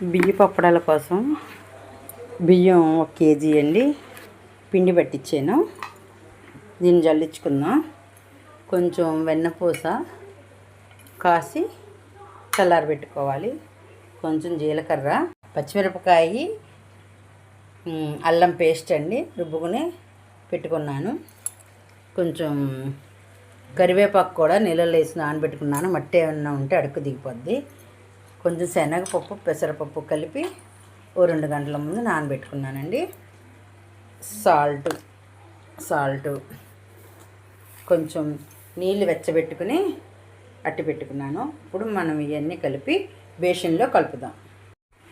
బియ్య పప్పడాల కోసం బియ్యం 1 కేజీ అండి. పిండి పట్టించాను. దీన్ని జల్లించుకుందాం. కొంచెం వెన్నపూస కాసి చల్లారబెట్టుకోవాలి. కొంచెం జీలకర్ర, పచ్చిమిరపకాయ, అల్లం పేస్ట్ అండి రుబ్బుకుని పెట్టుకున్నాను. కొంచెం కరివేపాకు కూడా నీళ్ళలో వేసి నానబెట్టుకున్నాను. మట్టి ఏమన్నా ఉంటే అడుక్కు దిగిపోద్ది. కొంచెం శనగపప్పు, పెసరపప్పు కలిపి 2 గంటల ముందు నానబెట్టుకున్నానండి. సాల్టు కొంచెం నీళ్ళు వెచ్చబెట్టుకుని అట్టి పెట్టుకున్నాను. ఇప్పుడు మనం ఇవన్నీ కలిపి బేషన్లో కలుపుదాం.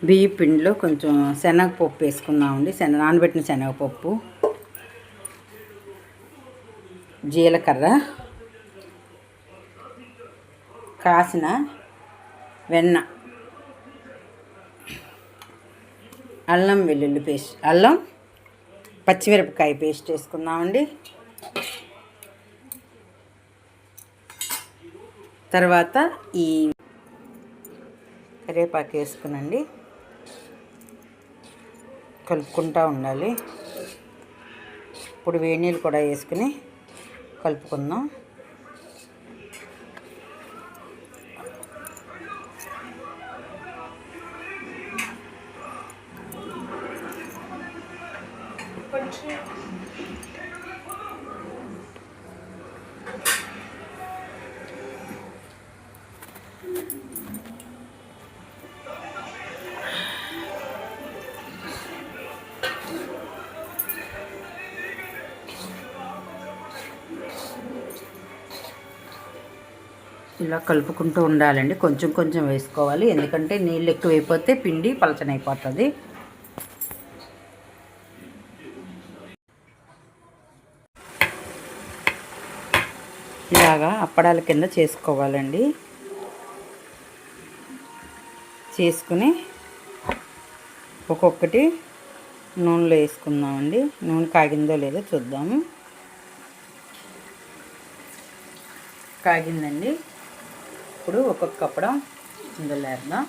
బియ్య పిండిలో కొంచెం శనగపప్పు వేసుకుందామండి. నానబెట్టిన శనగపప్పు, జీలకర్ర, కాసిన వెన్న, అల్లం వెల్లుల్లి పేస్ట్, అల్లం పచ్చిమిరపకాయ పేస్ట్ వేసుకుందామండి. తర్వాత ఈ కరివేపాకు వేసుకునండి. కలుపుకుంటూ ఉండాలి. ఇప్పుడు వేడి నీళ్ళు కూడా వేసుకుని కలుపుకుందాం. ఇలా కలుపుకుంటూ ఉండాలండి. కొంచెం కొంచెం వేసుకోవాలి, ఎందుకంటే నీళ్ళు ఎక్కువ అయిపోతే పిండి పలచనైపోతుంది. ఇలాగా అప్పడాల కింద చేసుకోవాలండి. చేసుకుని ఒక్కొక్కటి నూనెలో వేసుకుందామండి. నూనె కాగిందో లేదో చూద్దాము. కాగిందండి. ఇప్పుడు ఒక్కొక్క అప్పడం ఇందులో వేద్దాం.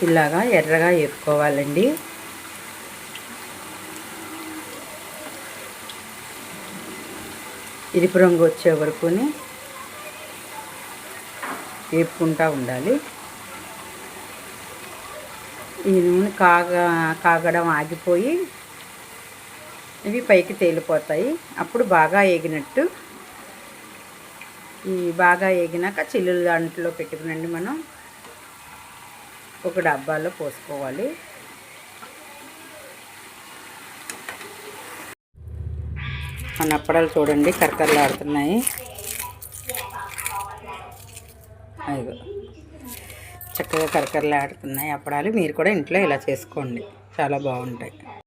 ఇలాగా ఎర్రగా వేపుకోవాలండి. ఎరుపు రంగు వచ్చే వరకుని వేపుకుంటూ ఉండాలి. ఈ నూనె కాగడం ఆగిపోయి ఇవి పైకి తేలిపోతాయి. అప్పుడు బాగా ఏగినట్టు. ఈ బాగా ఏగినాక చిల్లులు దాంట్లో పెట్టుకునండి మనం ఒక డబ్బాలో పోసుకోవాలి. మన అప్పడాలు చూడండి కరకరలాడుతున్నాయి. అదిగో చక్కగా కరకరలాడుతున్నాయి అప్పడాలు. మీరు కూడా ఇంట్లో ఇలా చేసుకోండి, చాలా బాగుంటాయి.